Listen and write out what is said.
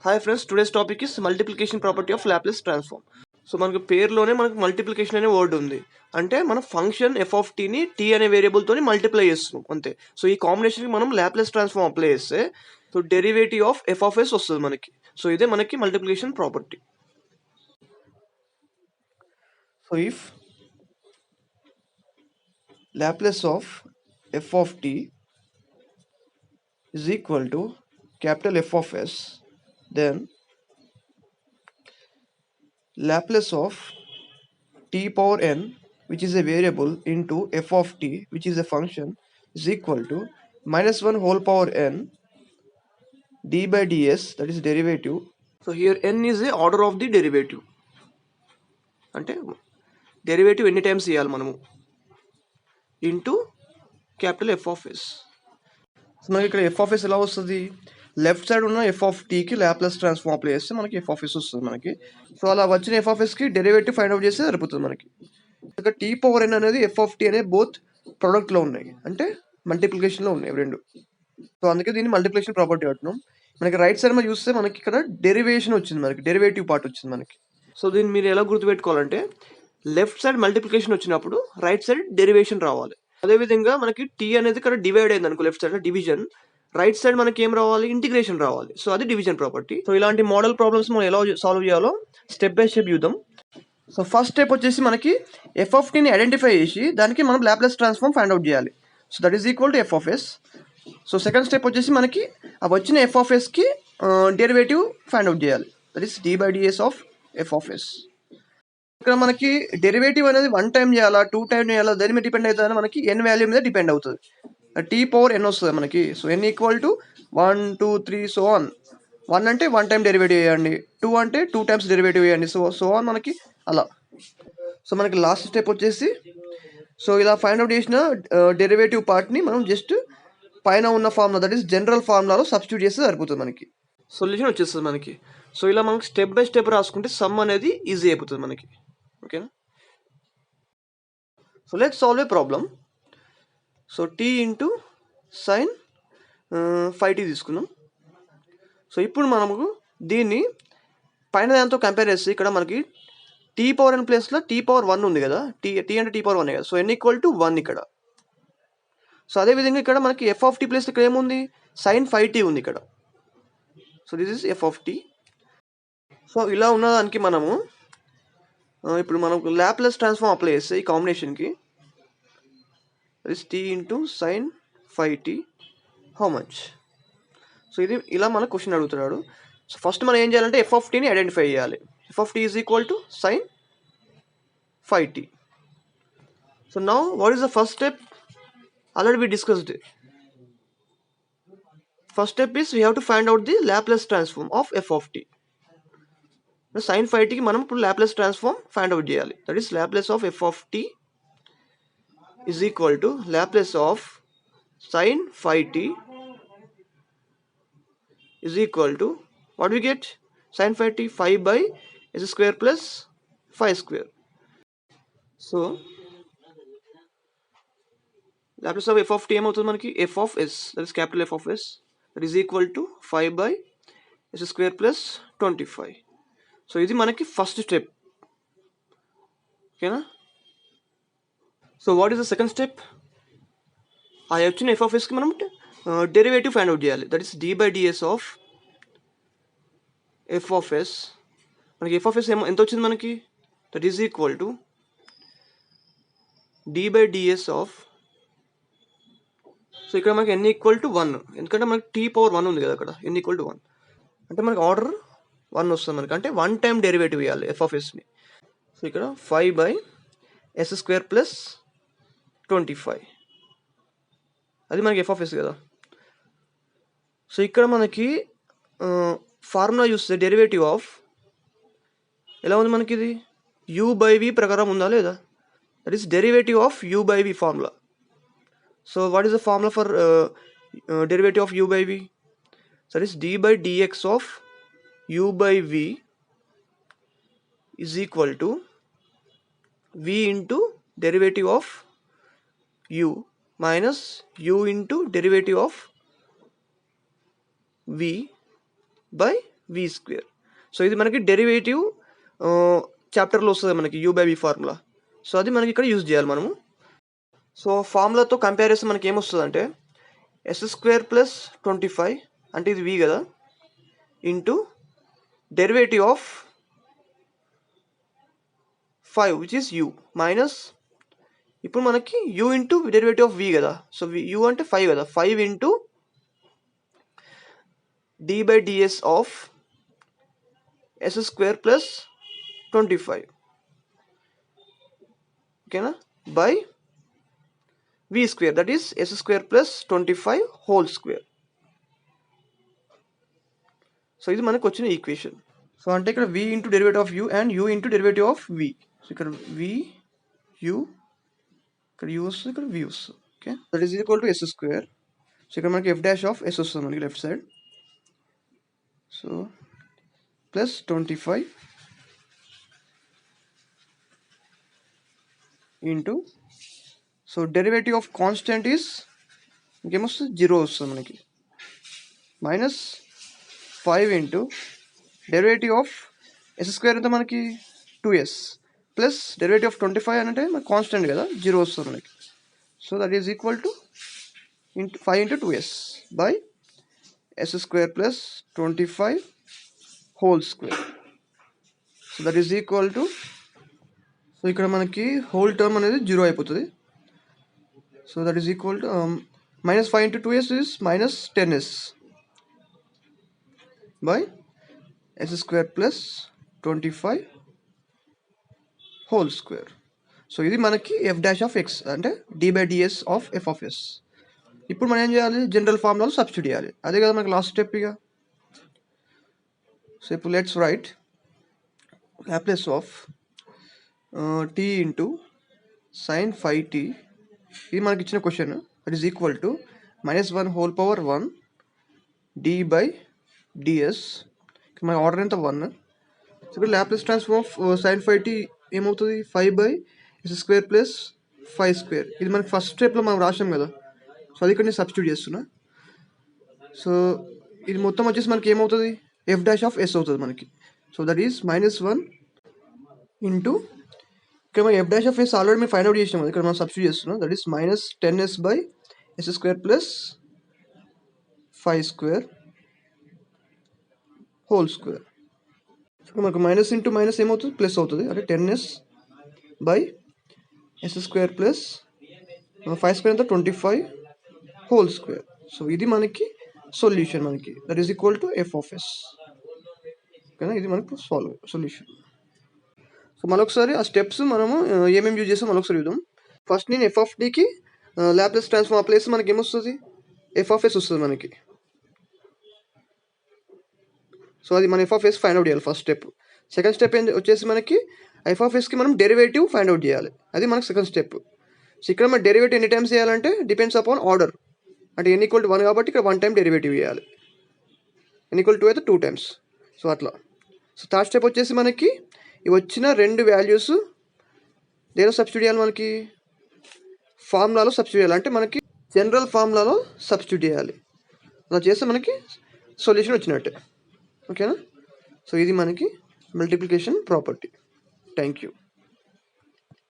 Hi friends, today's topic is multiplication property of Laplace transform. So మనకు పేరులోనే మనకు multiplication అనే వర్డ్ ఉంది. అంటే మనం ఫంక్షన్ ఎఫ్ ఆఫ్ టీని టీ అనే వేరియబుల్తో మల్టిప్లై చేస్తున్నాం అంతే. సో ఈ కాంబినేషన్కి మనం లాప్లేస్ ట్రాన్స్ఫార్మ్ అప్లై చేస్తే so derivative of F of S వస్తుంది మనకి. సో ఇదే మనకి multiplication property. So if Laplace of F of T is equal to capital F of S, then Laplace of t power n, which is a variable, into f of t, which is a function, is equal to minus 1 whole power n d by ds, that is derivative. So here n is the order of the derivative. అంటే derivative ఎన్ని times చేయాలి మనము into capital F of S. So మనకి ఇక్కడ F of S ఎలా వస్తుంది? Left side ఉన్న F of టీకి లాప్లేస్ ట్రాన్స్ఫార్మ్ అప్లై చేస్తే మనకి ఎఫ్ ఆఫ్ ఎస్ వస్తుంది మనకి. సో అలా వచ్చిన ఎఫ్ ఆఫ్ ఎస్కి డెరివేటివ్ ఫైండ్ అవుట్ చేస్తే సరిపోతుంది మనకి. ఇక్కడ టీ పవర్ ఎన్ అనేది ఎఫ్ ఆఫ్ టీ అనే బోత్ ప్రొడక్ట్లో ఉన్నాయి, అంటే మల్టిప్లికేషన్లో ఉన్నాయి రెండు. సో అందుకే దీన్ని మల్టిప్లికేషన్ ప్రాపర్టీ అంటున్నాం. మనకి రైట్ సైడ్ మీద చూస్తే మనకి ఇక్కడ డెరివేషన్ వచ్చింది, మనకి డెరివేటివ్ పార్ట్ వచ్చింది మనకి. సో దీన్ని మీరు ఎలా గుర్తుపెట్టుకోవాలంటే లెఫ్ట్ సైడ్ మల్టిప్లికేషన్ వచ్చినప్పుడు రైట్ సైడ్ డెరివేషన్ రావాలి. అదేవిధంగా మనకి టీ అనేది ఇక్కడ డివైడ్ అయింది అనుకో, left side division, right side మనకి ఏం రావాలి? ఇంటిగ్రేషన్ రావాలి. సో అది డివిజన్ ప్రాపర్టీ. సో ఇలాంటి మోడల్ ప్రాబ్లమ్స్ మనం ఎలా సాల్వ్ చేయాలో స్టెప్ బై స్టెప్ చూద్దాం. సో ఫస్ట్ స్టెప్ వచ్చేసి మనకి ఎఫ్ ఆఫ్ టీని ఐడెంటిఫై చేసి దానికి మనం లాప్లేస్ ట్రాన్స్ఫార్మ్ ఫైండ్ అవుట్ చేయాలి. So that is equal to F of S. So second step వచ్చేసి మనకి ఆ వచ్చిన ఎఫ్ ఆఫ్ ఎస్కి డెరివేటివ్ ఫైండ్ అవుట్ చేయాలి. That is D by DS of F of S. ఇక్కడ మనకి డెరివేటివ్ అనేది 1 టైం చేయాలా 2 టైం చేయాలా దేని మీద డిపెండ్ అవుతుంది? మనకి ఎన్ వాల్యూ మీద డిపెండ్ అవుతుంది. టీ పవర్ ఎన్ వస్తుంది మనకి. So N equal to 1 2 3 so on. 1 అంటే 1 టైం డెరివేటివ్ వేయండి, 2 అంటే 2 టైమ్స్ డెరివేటివ్ వేయండి, సో ఆన్ మనకి అలా. సో మనకి లాస్ట్ స్టెప్ వచ్చేసి సో ఇలా ఫైండ్ అవుట్ చేసిన డెరివేటివ్ పార్ట్ని మనం జస్ట్ పైన ఉన్న ఫార్ములా, దట్ ఈస్ జనరల్ ఫార్ములాలో సబ్స్టిట్యూట్ చేస్తే సరిపోతుంది మనకి. సొల్యూషన్ వచ్చేస్తుంది మనకి. సో ఇలా మనకి స్టెప్ బై స్టెప్ రాసుకుంటే సమ్ అనేది ఈజీ అయిపోతుంది మనకి. ఓకేనా? So let's solve a problem. So T into sine 5t తీసుకుందాం. సో ఇప్పుడు మనకు దీన్ని పైన దాంతో కంపేర్ చేస్తే ఇక్కడ మనకి టీ పవర్ ఎన్ ప్లేస్లో టీ పవర్ 1 ఉంది కదా, టీ అంటే టీ పవర్ 1 కదా. సో ఎన్ ఈక్వల్ టు 1 ఇక్కడ. సో అదేవిధంగా ఇక్కడ మనకి ఎఫ్ ఆఫ్ టీ ప్లేస్ ఇక్కడ ఏముంది? సైన్ 5t ఉంది ఇక్కడ. So this is F of T. So ఇలా ఉన్నదానికి మనము ఇప్పుడు మనకు లాప్లేస్ ట్రాన్స్ఫార్మ్ అప్లై చేస్తే ఈ కాంబినేషన్కి is T into sine 5t how much. So ఇది ఇలా మన క్వశ్చన్ అడుగుతున్నాడు. సో ఫస్ట్ మనం ఏం చేయాలంటే ఎఫ్ ఆఫ్ టీని ఐడెంటిఫై చేయాలి. F of T is equal to sine 5t. So now what is the first step? Already we discussed it. First step is we have to find out the Laplace transform of f of t. Sin 5t కి మనం ఇప్పుడు Laplace transform find out చేయాలి. That is Laplace of f of t is equal to Laplace of sin 5t is equal to what we get? Sin 5t 5 by s square plus 5 square. So Laplace of f of t ఏమవుతుంది మనకి? f of s, that is capital F of s, that is equal to 5 by s square plus 25. So ఇది మనకి first step. ఓకేనా? So what is the second step? ఆ వచ్చిన F of ఎస్కి మనం derivative find out చేయాలి. That is D by DS of F of S. మనకి F of S ఎంత వచ్చింది మనకి? That is equal to D by DS of. So ఇక్కడ మనకి ఎన్ ఈక్వల్ టు 1, ఎందుకంటే మనకి టీ పవర్ 1 ఉంది కదా అక్కడ. ఎన్ ఈక్వల్ టు 1 అంటే మనకి ఆర్డర్ 1 వస్తుంది మనకి, అంటే 1 టైం డెరివేటివ్ ఇవ్వాలి ఎఫ్ ఆఫ్ ఎస్ని. సో ఇక్కడ 5 బై ఎస్ స్క్వేర్ ప్లస్ 25 అది మనకి ఎఫ్ ఆఫ్ ఎస్ కదా. సో ఇక్కడ మనకి ఫార్ములా చూస్తే డెరివేటివ్ ఆఫ్ ఎలా ఉంది మనకి? ఇది యూ బై వి ప్రకారం ఉందా లేదా? That is derivative of U by V formula. So what is the formula for derivative of u by v? That is d by dx of u by v is equal to v into derivative of u minus u into derivative of v by V square. So ఇది మనకి derivative చాప్టర్లో వస్తుంది మనకి U by V formula. So అది మనకి ఇక్కడ use చేయాలి మనము. సో ఫార్ములాతో కంపారిజన్ మనకి ఏమొస్తుందంటే s² ప్లస్ 25 అంటే ఇది v కదా, into derivative of 5 which is u minus, ఇప్పుడు మనకి u into derivative of v కదా, సో u అంటే 5 కదా, 5 into d by ds of s² plus 25 ఓకేనా, by v square that is s² plus 25 whole square. So ఇది మనకు వచ్చిన equation. So అంటే ఇక్కడ v into derivative of u and u into derivative of v. So ఇక్కడ v u ఇక్కడ u వస్తుంది, ఇక్కడ v వస్తుంది. Okay, that is equal to s². So ఇక్కడ మనకి f డాష్ ఆఫ్ s వస్తుంది మనకి left side. So plus 25 into, so derivative of constant is ఇంకేమొస్తుంది 0 వస్తుంది మనకి, minus 5 into derivative of s² అంటే మనకి 2s ప్లస్ డెరివేటివ్ ఆఫ్ 25 అంటే మనకి కాన్స్టెంట్ కదా 0 వస్తుంది మనకి. So that is equal to 5 into 2s by s² plus 25 whole square. So that is equal to, so ఇక్కడ మనకి హోల్ టర్మ్ అనేది 0 అయిపోతుంది. So that is equal to minus 5 into 2s is minus 10s by s² plus 25 whole square. So ఇది మనకి f dash of x అంటే d by ds of f of s. ఇప్పుడు మనం ఏం చేయాలి, జనరల్ ఫార్ములాలో సబ్స్టిట్యూట్ చేయాలి, అదే కదా మనకి లాస్ట్ స్టెప్ ఇక. సో ఇప్పుడు let's write Laplace of t into sin 5t, ఇది మనకి ఇచ్చిన question, that is equal to -1 whole power 1 d by ds. మన ఆర్డర్ ఎంత 1. సో ఇక్కడ Laplace transform of sin 5t ఏమవుతుంది 5 బై s² ప్లస్ 5². ఇది మనకి ఫస్ట్ స్టెప్లో మనం రాసాం కదా, సో అది ఇక్కడ నేను సబ్స్టిట్యూట్ చేస్తున్నా. సో ఇది మొత్తం వచ్చేసి మనకి ఏమవుతుంది f డాష్ ఆఫ్ s అవుతుంది మనకి. సో దట్ ఈస్ -1 ఇంటూ, ఇక్కడ మనం f dash of s already మేము ఫైండ్ అవుట్ చేసినాం, ఇక్కడ మనం సబ్స్టిట్యూట్ చేస్తున్నాం, that is minus 10s by s² plus 5² whole square. So మనకు మైనస్ ఇంటూ మైనస్ ఏమవుతుంది ప్లస్ అవుతుంది, అంటే 10s బై s² ప్లస్ 5² అంతా 25 హోల్ స్క్వేర్. సో ఇది మనకి సొల్యూషన్ మనకి, that is equal to f of s. ఓకేనా, ఇది మనకు సొల్యూషన్. సో మరొకసారి ఆ స్టెప్స్ మనము ఏమేమి యూజ్ చేస్తాం మరొకసారి చూద్దాం. ఫస్ట్ నేను f ఆఫ్ tకి లాప్లేస్ ట్రాన్స్ఫార్మ్ అప్లై చేస్తే మనకి ఏమొస్తుంది f ఆఫ్ s వస్తుంది మనకి. సో అది మన f of s find out చేయాలి ఫస్ట్ స్టెప్. సెకండ్ స్టెప్ వచ్చేసి మనకి f ఆఫ్ sకి మనం డెరివేటివ్ ఫైండ్ అవుట్ చేయాలి, అది మనకి సెకండ్ స్టెప్. సో ఇక్కడ మన డెరివేటివ్ ఎన్ని టైమ్స్ చేయాలంటే డిపెండ్స్ అపాన్ ఆర్డర్, అంటే n ఈక్వల్ టు 1 కాబట్టి ఇక్కడ 1 టైం డెరివేటివ్ చేయాలి, n ఈక్వల్ టు అయితే 2 టైమ్స్. సో అట్లా. సో థర్డ్ స్టెప్ వచ్చేసి మనకి ఇవి వచ్చిన రెండు వాల్యూస్ దేనిలో సబ్స్టిట్యూట్ చేయాలి, మనకి ఫార్ములాలో సబ్స్టిట్యూట్ చేయాలి, అంటే మనకి జనరల్ ఫార్ములాలో సబ్స్టిట్యూట్ చేయాలి. అలా చేస్తే మనకి సొల్యూషన్ వచ్చినట్టే. ఓకేనా, సో ఇది మనకి మల్టిప్లికేషన్ ప్రాపర్టీ. Thank you.